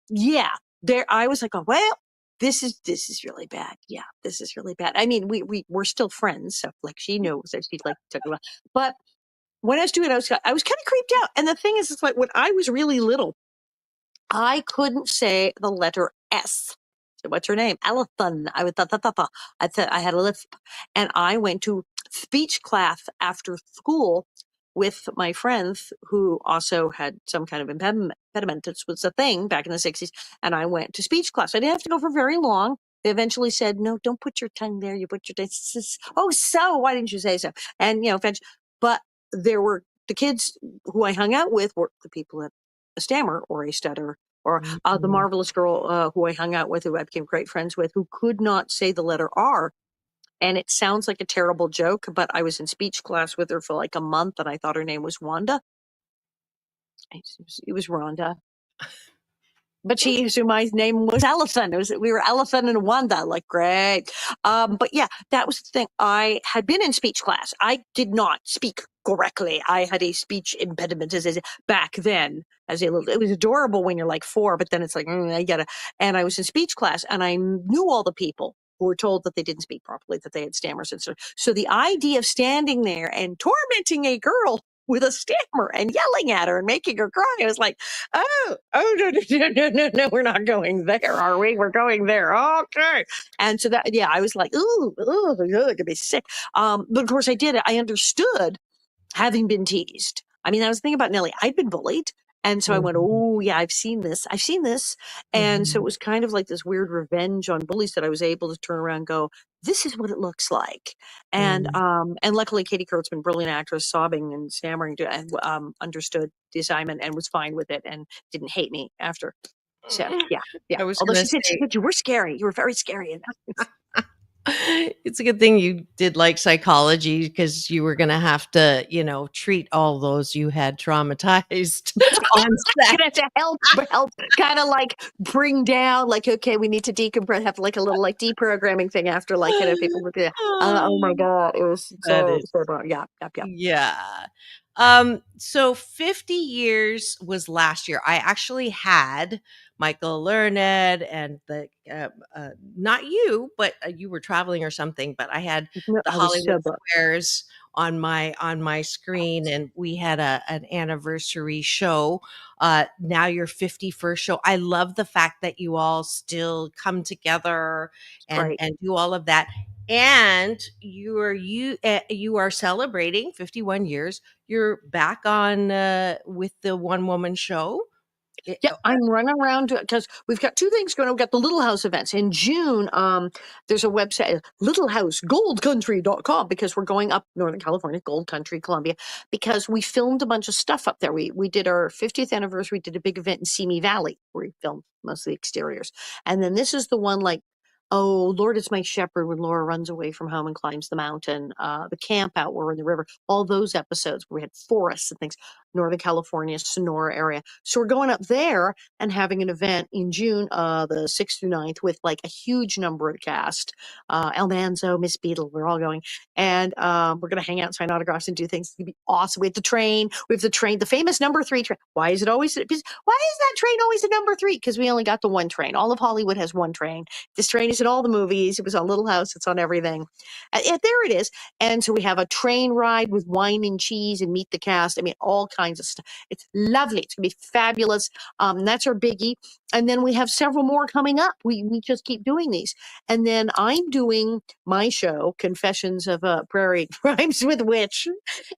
yeah, there. I was like, oh, well, this is really bad. Yeah, this is really bad. I mean, we're still friends, so like she knows that she'd like to talk about. But when I was doing it, I was kind of creeped out. And the thing is, it's like when I was really little, I couldn't say the letter S. So what's her name? Alison. I would I said I had a lisp, and I went to speech class after school with my friends who also had some kind of impediment. This was a thing back in the 60s. And I went to speech class. I didn't have to go for very long. They eventually said, no, don't put your tongue there. You put your oh, so why didn't you say so? And, eventually, but there were the kids who I hung out with were the people that a stammer or a stutter, or the marvelous girl who I hung out with, who I became great friends with, who could not say the letter R. And it sounds like a terrible joke, but I was in speech class with her for like a month, and I thought her name was Wanda. It was Rhonda. But she assumed my name was Alison. We were Alison and Wanda, like great. But yeah, that was the thing. I had been in speech class. I did not speak correctly. I had a speech impediment back then. It was adorable when you're like 4, but then it's like I gotta. And I was in speech class, and I knew all the people who were told that they didn't speak properly, that they had stammers and stuff. So the idea of standing there and tormenting a girl with a stammer and yelling at her and making her cry, I was like, oh, no, we're not going there, are we? We're going there. Okay. And so that, yeah, I was like, ooh, gonna be sick. But of course I did it. I understood having been teased. I mean, I was thinking about Nellie. I'd been bullied. And so I went, oh, yeah, I've seen this. And so it was kind of like this weird revenge on bullies that I was able to turn around and go, this is what it looks like. And luckily, Katie Kurtzman, brilliant actress, sobbing and stammering, understood the assignment and was fine with it and didn't hate me after. So, yeah. I was Although gonna she say, said, you were scary. You were very scary. it's a good thing you did like psychology, because you were going to have to, treat all those you had traumatized on set. Gonna have to help, kind of like bring down, like, okay, we need to decompress, have like a little like deprogramming thing after, like, people with the, oh my God, it was so bad. Yeah. Yeah. So 50 years was last year. I actually had Michael Learned and the not you, but you were traveling or something, but I had the I was Hollywood so Squares on my screen, and we had an anniversary show. Now your 51st show. I love the fact that you all still come together and great. do all of that. And you are celebrating 51 years. You're back on with the one woman show. Yep, I'm running around because we've got two things going on. We've got the Little House events. In June, there's a website, littlehousegoldcountry.com, because we're going up Northern California, Gold Country, Columbia, because we filmed a bunch of stuff up there. We did our 50th anniversary, did a big event in Simi Valley where we filmed most of the exteriors. And then this is the one like, oh, Lord is my shepherd, when Laura runs away from home and climbs the mountain, the camp out where we're in the river, all those episodes where we had forests and things, Northern California, Sonora area. So we're going up there and having an event in June, the 6th through 9th, with like a huge number of cast. El Manzo, Miss Beadle, we're all going. And we're going to hang out and sign autographs and do things. It's going to be awesome. We have the train. We have the train, the famous number 3 train. Why is that train always a number 3? Because we only got the one train. All of Hollywood has one train. This train is in all the movies. It was on Little House. It's on everything. There it is. And so we have a train ride with wine and cheese and meet the cast. I mean, all kinds of stuff. It's lovely. It's going to be fabulous. That's our biggie. And then we have several more coming up. We just keep doing these. And then I'm doing my show, Confessions of Prairie Rhymes with Witch.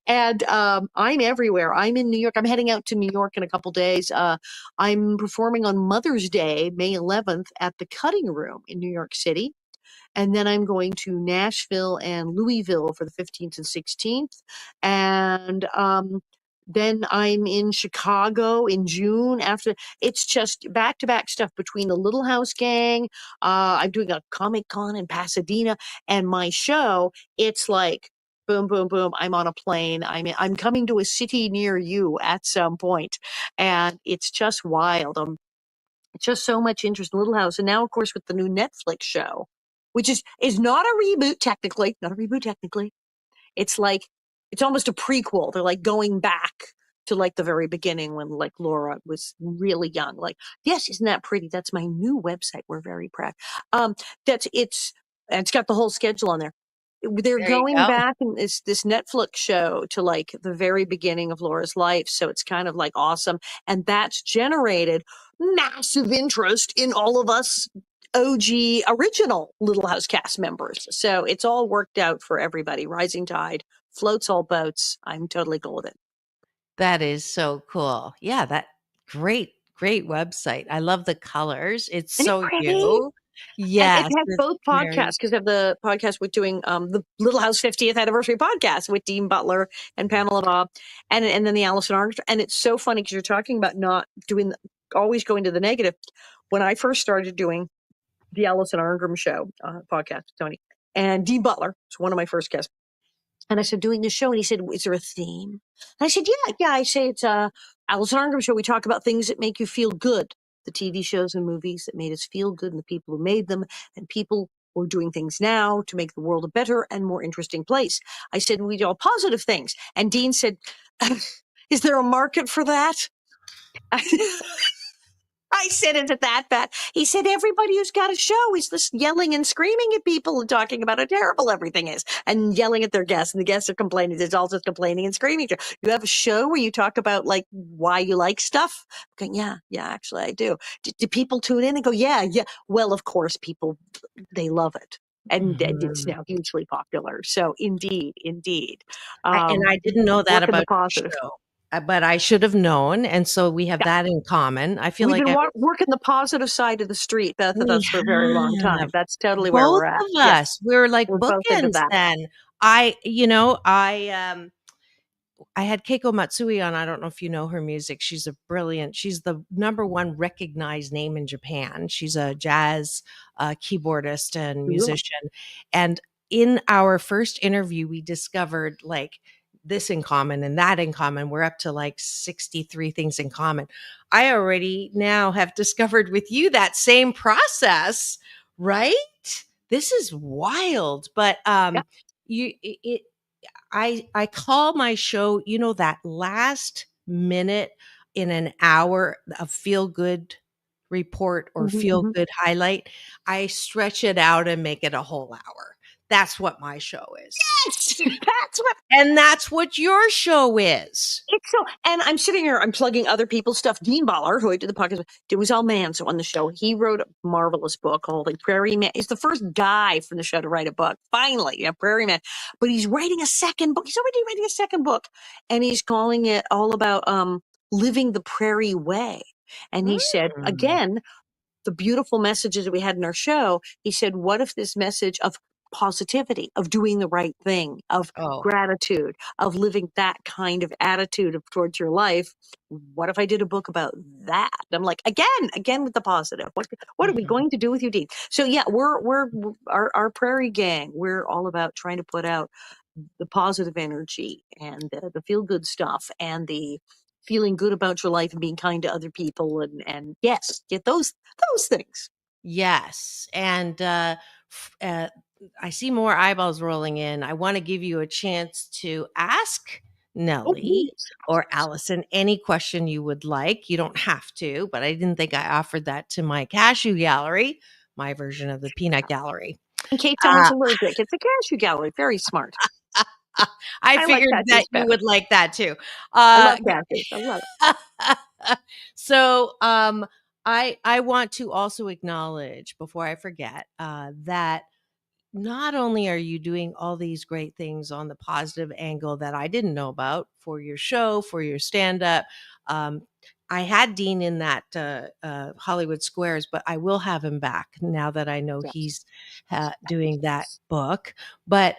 And I'm everywhere. I'm in New York. I'm heading out to New York in a couple days. I'm performing on Mother's Day, May 11th, at the Cutting Room in New York City. And then I'm going to Nashville and Louisville for the 15th and 16th. And then I'm in Chicago in June. After, it's just back-to-back stuff between the Little House Gang. I'm doing a Comic-Con in Pasadena, and my show, it's like boom, boom, boom. I'm on a plane. I'm coming to a city near you at some point. And it's just wild. Just so much interest in Little House. And now, of course, with the new Netflix show, which is not a reboot technically, It's like, it's almost a prequel. They're like going back to like the very beginning when like Laura was really young. Like, yes, isn't that pretty? That's my new website. We're very proud. It's got the whole schedule on there. They're There you going go. back, and it's this Netflix show to like the very beginning of Laura's life. So it's kind of like awesome. And that's generated massive interest in all of us OG original Little House cast members. So it's all worked out for everybody. Rising tide floats all boats. I'm totally cool with it. That is so cool. Yeah, great website. I love the colors. It's Isn't it so pretty? you. And it Yes, has it's both very podcasts, because I have the podcast with doing the Little House 50th anniversary podcast with Dean Butler and Pamela Bob, and then the Alison Arngrim. And it's so funny because you're talking about not doing, always going to the negative. When I first started doing the Alison Arngrim show podcast, Tony, and Dean Butler was one of my first guests. And I said, doing this show. And he said, is there a theme? And I said, yeah. I say it's Alison Arngrim show. We talk about things that make you feel good. The TV shows and movies that made us feel good, and the people who made them, and people who are doing things now to make the world a better and more interesting place. I said, we do all positive things. And Dean said, is there a market for that? I said, is it that bad? He said, everybody who's got a show is just yelling and screaming at people and talking about how terrible everything is, and yelling at their guests, and the guests are complaining. There's also complaining and screaming. You have a show where you talk about like why you like stuff? Okay, yeah, actually I do. Do people tune in and go, yeah? Well, of course, people, they love it. And it's now hugely popular. So indeed. and I didn't know that Work in the about your positive. show, but I should have known, and so we have that in common. I feel We've like been working the positive side of the street, Beth, with us for a very long time. That's totally where both we're at. of Yes, us. We're like we're both into bookends. that. Then I had Keiko Matsui on. I don't know if you know her music. She's the #1 recognized name in Japan. She's a jazz keyboardist and musician. And in our first interview, we discovered like this in common and that in common. We're up to like 63 things in common. I already now have discovered with you that same process, right? This is wild. But I call my show, that last minute in an hour of feel good report or feel good highlight. I stretch it out and make it a whole hour. That's what my show is. Yes, that's what. And that's what your show is. It's so, and I'm sitting here, I'm plugging other people's stuff. Dean Baller, who I did the podcast with, it was all man. So on the show, he wrote a marvelous book called like Prairie Man. He's the first guy from the show to write a book. Finally, a Prairie Man. But he's writing a second book. He's already writing a second book. And he's calling it all about living the prairie way. And he said, again, the beautiful messages that we had in our show, he said, what if this message of positivity, of doing the right thing, of gratitude, of living that kind of attitude towards your life, what if I did a book about that? I'm like, again with the positive. What are we going to do with you, Dean? So yeah, we're our prairie gang. We're all about trying to put out the positive energy and the feel good stuff and the feeling good about your life and being kind to other people and yes, get those things. Yes. And I see more eyeballs rolling in. I want to give you a chance to ask Nellie or Alison any question you would like. You don't have to, but I didn't think I offered that to my cashew gallery, my version of the peanut gallery. In case someone's allergic, it's a cashew gallery. Very smart. I figured like that you would like that too. I love cashews. I love it. So I want to also acknowledge before I forget that not only are you doing all these great things on the positive angle that I didn't know about for your show, for your stand-up. I had Dean in that Hollywood Squares, but I will have him back now that I know he's doing that book. But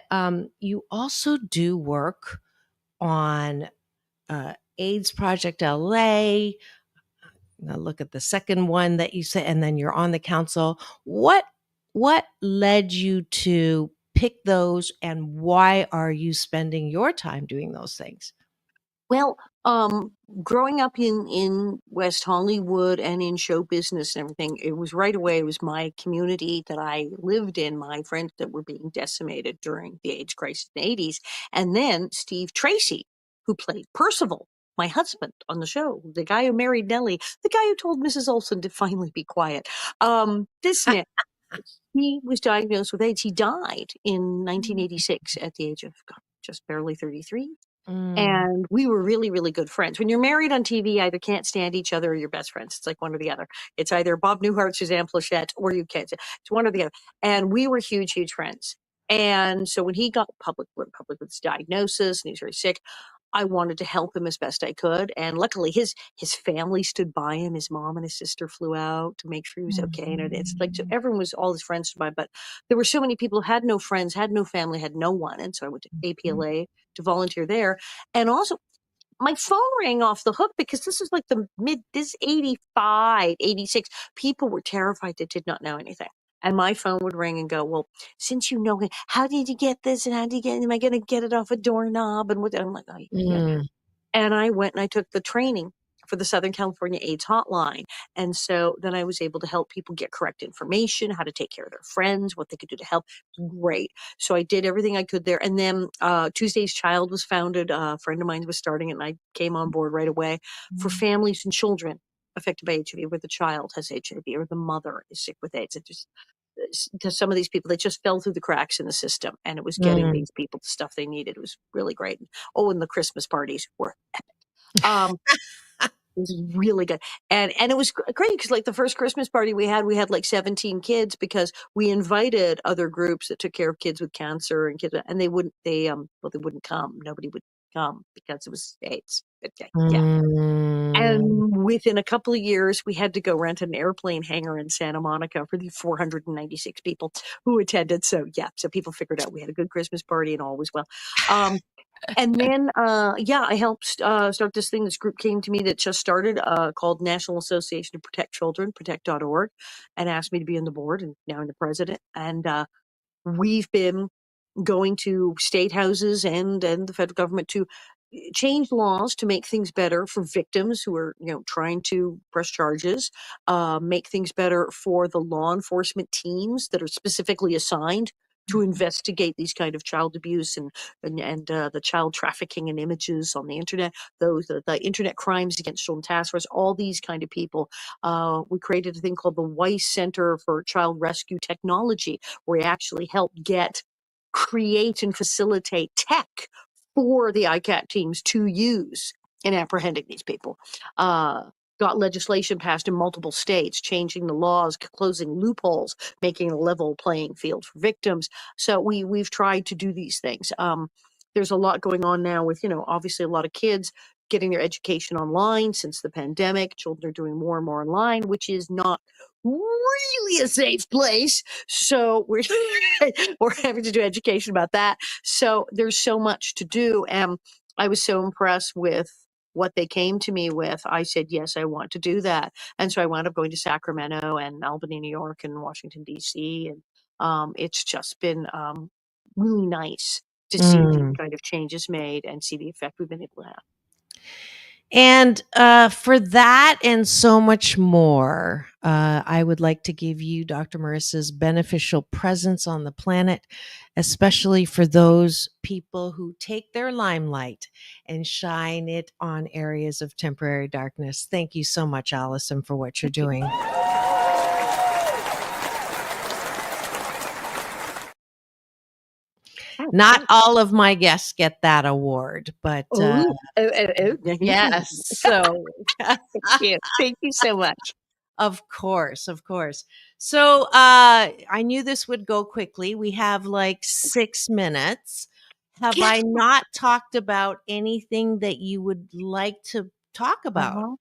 you also do work on AIDS Project LA. Now look at the second one that you said, and then you're on the council. What led you to pick those, and why are you spending your time doing those things? Well, growing up in West Hollywood and in show business and everything, it was right away, it was my community that I lived in, my friends that were being decimated during the AIDS crisis in the 80s. And then Steve Tracy, who played Percival, my husband on the show, the guy who married Nellie, the guy who told Mrs. Olson to finally be quiet. This man, he was diagnosed with AIDS. He died in 1986 at the age of just barely 33. And we were really, really good friends. When you're married on TV, you either can't stand each other or you're best friends. It's like one or the other. It's either Bob Newhart, Suzanne Plachette, or you can't. It's one or the other. And we were huge, huge friends. And so when he got public with his diagnosis and he was very sick, I wanted to help him as best I could. And luckily his family stood by him. His mom and his sister flew out to make sure he was okay. And it's like, so everyone was, all his friends stood by, but there were so many people who had no friends, had no family, had no one. And so I went to APLA to volunteer there. And also my phone rang off the hook because this is like this 85, 86. People were terrified that did not know anything. And my phone would ring and go, well, since you know it, how did you get this? And how did you get it? Am I going to get it off a doorknob? And I'm like, oh, yeah. And I went and I took the training for the Southern California AIDS hotline. And so then I was able to help people get correct information, how to take care of their friends, what they could do to help. Great. So I did everything I could there. And then Tuesday's Child was founded. A friend of mine was starting it, and I came on board right away for families and children affected by HIV, where the child has HIV or the mother is sick with AIDS. It just, to some of these people, they just fell through the cracks in the system, and it was getting these people the stuff they needed. It was really great. And the Christmas parties were epic. It was really good. And it was great because like the first Christmas party we had like 17 kids because we invited other groups that took care of kids with cancer and kids, and they wouldn't come. Nobody would come because it was AIDS. Okay. Yeah. And within a couple of years, we had to go rent an airplane hangar in Santa Monica for the 496 people who attended. So yeah, so people figured out we had a good Christmas party and all was well. And then, I helped start this thing. This group came to me that just started called National Association to Protect Children, protect.org, and asked me to be on the board, and now I'm the president. And we've been going to state houses and the federal government to change laws to make things better for victims who are, trying to press charges, make things better for the law enforcement teams that are specifically assigned to investigate these kind of child abuse and the child trafficking and images on the internet, the internet crimes against children task force, all these kind of people. We created a thing called the Weiss Center for Child Rescue Technology, where we actually help get create and facilitate tech for the ICAT teams to use in apprehending these people. Got legislation passed in multiple states, changing the laws, closing loopholes, making a level playing field for victims. So we've tried to do these things. There's a lot going on now with, obviously a lot of kids getting their education online since the pandemic. Children are doing more and more online, which is not really a safe place. So we're we're having to do education about that. So there's so much to do. And I was so impressed with what they came to me with. I said, yes, I want to do that. And so I wound up going to Sacramento and Albany, New York, and Washington, D.C. And it's just been really nice to see these kind of changes made and see the effect we've been able to have. And for that and so much more, I would like to give you Dr. Marissa's beneficial presence on the planet, especially for those people who take their limelight and shine it on areas of temporary darkness. Thank you so much, Alison, for what you're doing. Not all of my guests get that award, but yes. So Thank you so much. Of course, of course. So I knew this would go quickly. We have like 6 minutes. Have I not talked about anything that you would like to talk about?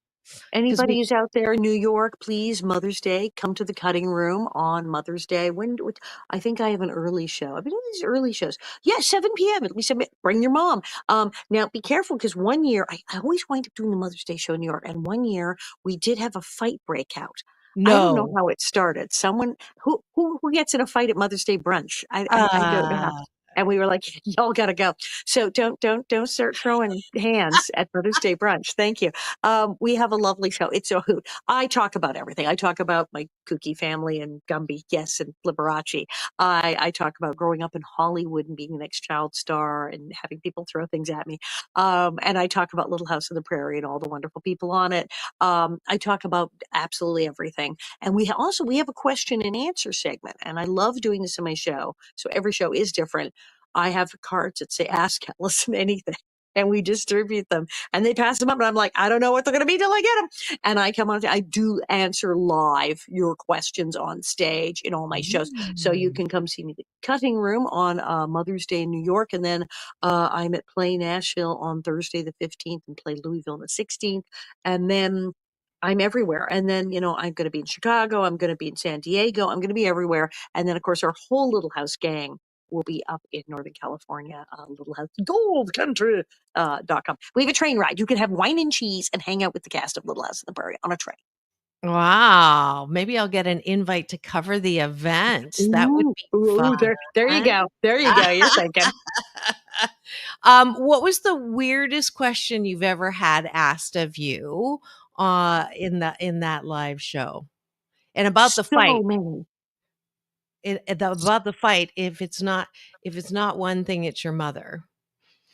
Anybody who's out there in New York, please, Mother's Day, come to the cutting room on Mother's Day. I think I have an early show. I've been doing these early shows. Yeah, 7 p.m. At least bring your mom. Now, be careful, because one year, I always wind up doing the Mother's Day show in New York. And one year, we did have a fight break out. I don't know how it started. Someone who gets in a fight at Mother's Day brunch? I don't know how. And we were like, y'all gotta go. So don't start throwing hands at Mother's Day brunch. Thank you. We have a lovely show. It's a hoot. I talk about everything. I talk about my kooky family and Gumby, yes, and Liberace. I talk about growing up in Hollywood and being the next child star and having people throw things at me. And I talk about Little House on the Prairie and all the wonderful people on it. I talk about absolutely everything. And we have a question and answer segment. And I love doing this on my show. So every show is different. I have cards that say, ask Alison anything. And we distribute them. And they pass them up. And I'm like, I don't know what they're going to be till I get them. And I come on. I do answer live your questions on stage in all my shows. So you can come see me at the Cutting Room on Mother's Day in New York. And then I'm at Play Nashville on Thursday the 15th and Play Louisville on the 16th. And then I'm everywhere. And then, I'm going to be in Chicago. I'm going to be in San Diego. I'm going to be everywhere. And then, of course, our whole Little House gang will be up in Northern California, Little House Goldcountry.com. We have a train ride. You can have wine and cheese and hang out with the cast of Little House on the Prairie on a train. Wow. Maybe I'll get an invite to cover the event. That would be fun. There you go. There you go. You're thinking. What was the weirdest question you've ever had asked of you in that live show? And about the fight. Many. About the fight, if it's not one thing, it's your mother.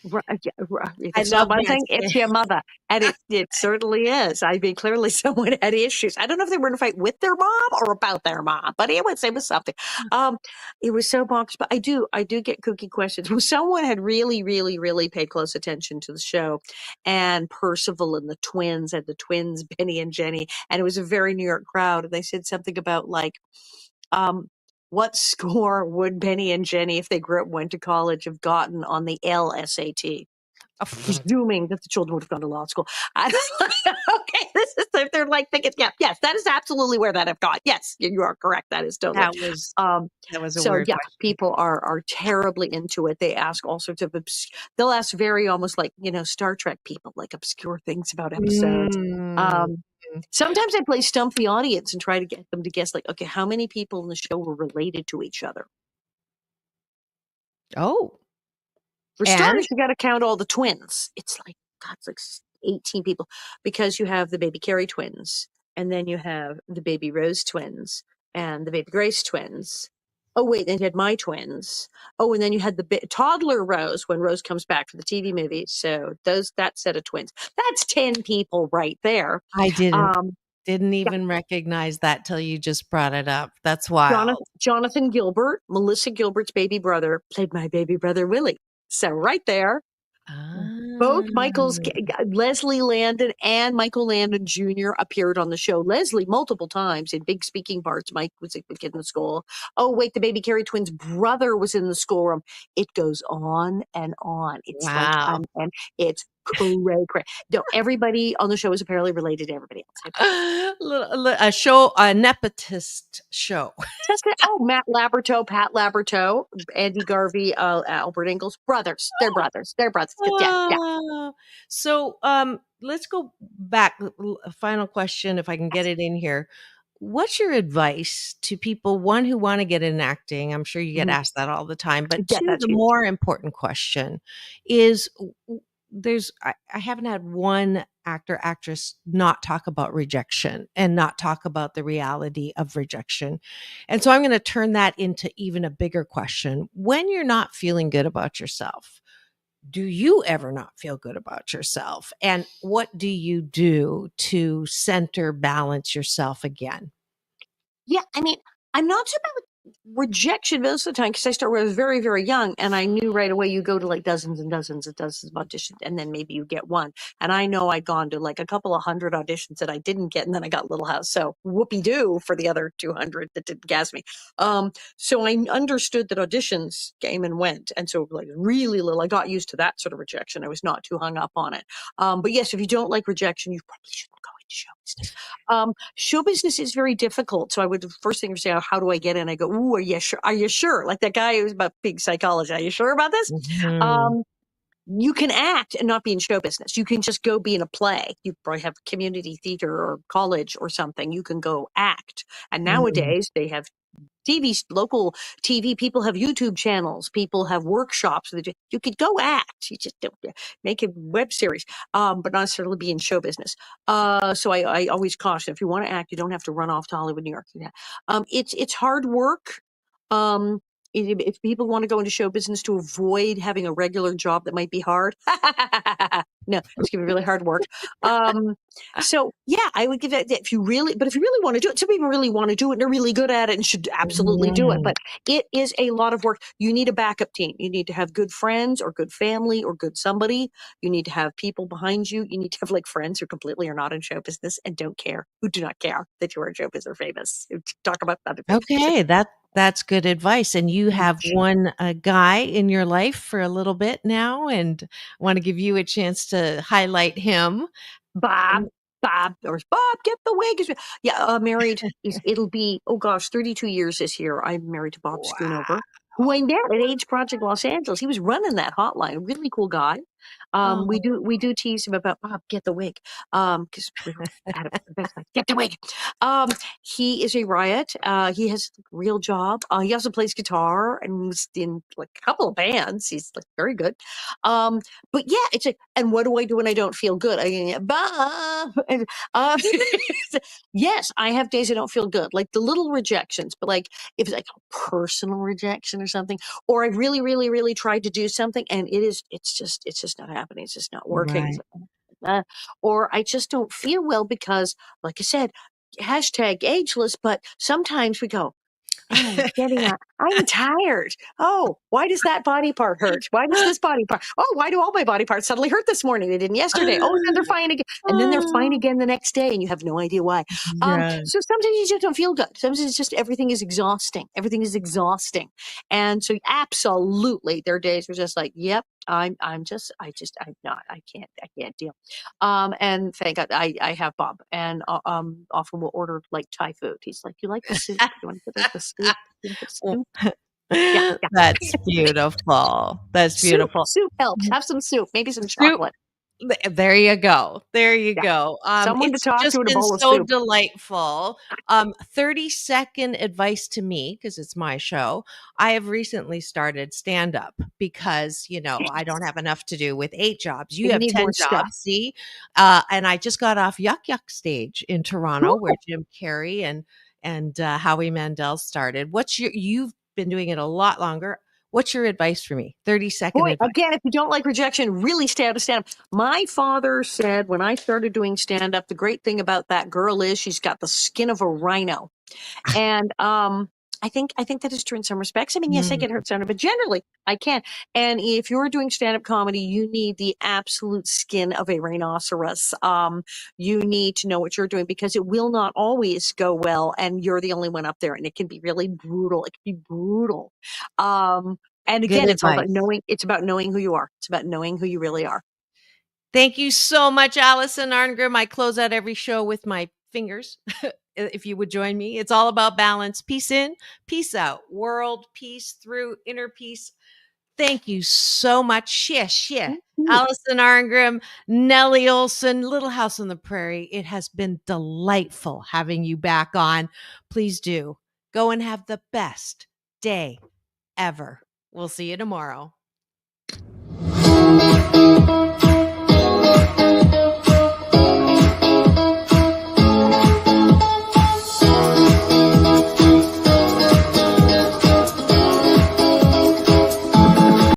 Right. If it's not one thing, it's your mother. And it certainly is. I mean, clearly someone had issues. I don't know if they were in a fight with their mom or about their mom, but it was something. It was so bonkers. But I do get kooky questions. Someone had really, really, really paid close attention to the show, and Percival and the twins, Benny and Jenny, and it was a very New York crowd. And they said something about like, what score would Benny and Jenny, if they grew up, went to college, have gotten on the LSAT? Presuming that the children would have gone to law school. Okay, this is they're like thinking, yes, that is absolutely where that have gone. Yes, you are correct. That is totally. That was a weird question. People are terribly into it. They ask all sorts of they'll ask very almost like Star Trek people, like obscure things about episodes. Sometimes I play stump the audience and try to get them to guess, like, okay, how many people in the show were related to each other? Oh. For starters, you got to count all the twins. It's like, God, it's like 18 people, because you have the baby Carrie twins, and then you have the baby Rose twins, and the baby Grace twins. Oh, wait, then you had my twins. Oh, and then you had the toddler Rose when Rose comes back for the TV movie. So that set of twins. That's 10 people right there. I didn't. Didn't even recognize that till you just brought it up. That's wild. Jonathan Gilbert, Melissa Gilbert's baby brother, played my baby brother Willie. So right there, both Michael's Leslie Landon and Michael Landon Jr. appeared on the show. Leslie multiple times in big speaking parts. Mike was a kid in the school. Oh wait, the baby Carey twins' brother was in the schoolroom. It goes on and on. It's Wow. and it's cray. No, everybody on the show is apparently related to everybody else. A show, a nepotist show. Matt Laberto, Pat Laberto, Andy Garvey, Albert Ingalls, brothers. They're brothers. They're brothers. Yeah. So, let's go back. A final question, if I can get it in here. What's your advice to people, one, who want to get in acting? I'm sure you get asked that all the time, but Yeah, two, that's the huge. more important question is I haven't had one actor, actress not talk about rejection and not talk about the reality of rejection. And so I'm going to turn that into even a bigger question. When you're not feeling good about yourself, do you ever not feel good about yourself? And what do you do to center, balance yourself again? Yeah, I mean, I'm not so bad with rejection most of the time because I started when I was very, very young, and I knew right away you go to like dozens and dozens and dozens of auditions, and then maybe you get one. And I know I'd gone to like a couple of hundred auditions that I didn't get, and then I got Little House. So whoopee doo for the other 200 that didn't gas me. So I understood that auditions came and went, and so like really little. I got used to that sort of rejection. I was not too hung up on it. But yes, if you don't like rejection, you probably shouldn't go into show business. Show business is very difficult. So I would first thing say, how do I get in? I go, ooh, are you sure? Are you sure? Like that guy who's about big psychology. Are you sure about this? You can act and not be in show business. You can just go be in a play. You probably have community theater or college or something. You can go act. And nowadays they have local TV. People have YouTube channels. People have workshops. You could go act. You just don't make a web series, but not necessarily be in show business. So I always caution: if you want to act, you don't have to run off to Hollywood, New York. It's hard work. If people want to go into show business to avoid having a regular job that might be hard, no, it's going to be really hard work. So yeah, I would give that if you really want to do it. Some people really want to do it and they're really good at it and should absolutely do it. But it is a lot of work. You need a backup team. You need to have good friends or good family or good somebody. You need to have people behind you. You need to have like friends who completely are not in show business and who do not care that you are in show business or famous. Talk about other things. Okay, that's good advice. And you have one guy in your life for a little bit now, and want to give you a chance to highlight him. Bob, get the wig. Yeah, married. It'll be, 32 years this year. I'm married to Bob Schoonover, who I met at Age Project Los Angeles. He was running that hotline. Really cool guy. We do tease him about Bob, get the wig. Because we were at get the wig. He is a riot. He has a real job. He also plays guitar and was in like a couple of bands. He's like very good. But yeah, and what do I do when I don't feel good? Bob. Yes, I have days I don't feel good, like the little rejections. But like if it's like a personal rejection or something, or I really, really, really tried to do something and it's just not happening. It's just not working. Right. Or I just don't feel well because, like I said, hashtag ageless. But sometimes we go, I'm tired. Oh, why does that body part hurt? Why does this body part? Oh, why do all my body parts suddenly hurt this morning? They didn't yesterday. Oh, and then they're fine again. And then they're fine again the next day, and you have no idea why. So sometimes you just don't feel good. Sometimes it's just everything is exhausting. Everything is exhausting. And so absolutely, there are days where just like, yep, I'm not. I can't deal. And thank God I have Bob, and often will order like Thai food. He's like, you like the soup? You want to get the soup? Yeah. That's beautiful. That's beautiful. Soup helps. Have some soup, maybe some chocolate. There you go. There you go. Someone to talk just to in a been bowl of so soup. delightful. 30-second advice to me, because it's my show. I have recently started stand-up because, I don't have enough to do with 8 jobs. You have need 10 more stuff. jobs, see? And I just got off Yuck Yuck stage in Toronto where Jim Carrey and Howie Mandel started. You've been doing it a lot longer. What's your advice for me? 30-second Boy, advice. again, if you don't like rejection, really stay out of stand-up. My father said when I started doing stand-up, the great thing about that girl is she's got the skin of a rhino. And I think that is true in some respects. I mean, yes, I get hurt sounding, but generally I can. And if you're doing stand-up comedy, you need the absolute skin of a rhinoceros. You need to know what you're doing because it will not always go well, and you're the only one up there, and it can be really brutal. It can be brutal. And Good again, it's all about advice. knowing. It's about knowing who you are. It's about knowing who you really are. Thank you so much, Alison Arngrim. I close out every show with my fingers. If you would join me, it's all about balance. Peace in, peace out. World peace through inner peace. Thank you so much. Yeah. Alison Arngrim, Nellie Olson, Little House on the Prairie. It has been delightful having you back on. Please do go and have the best day ever. We'll see you tomorrow.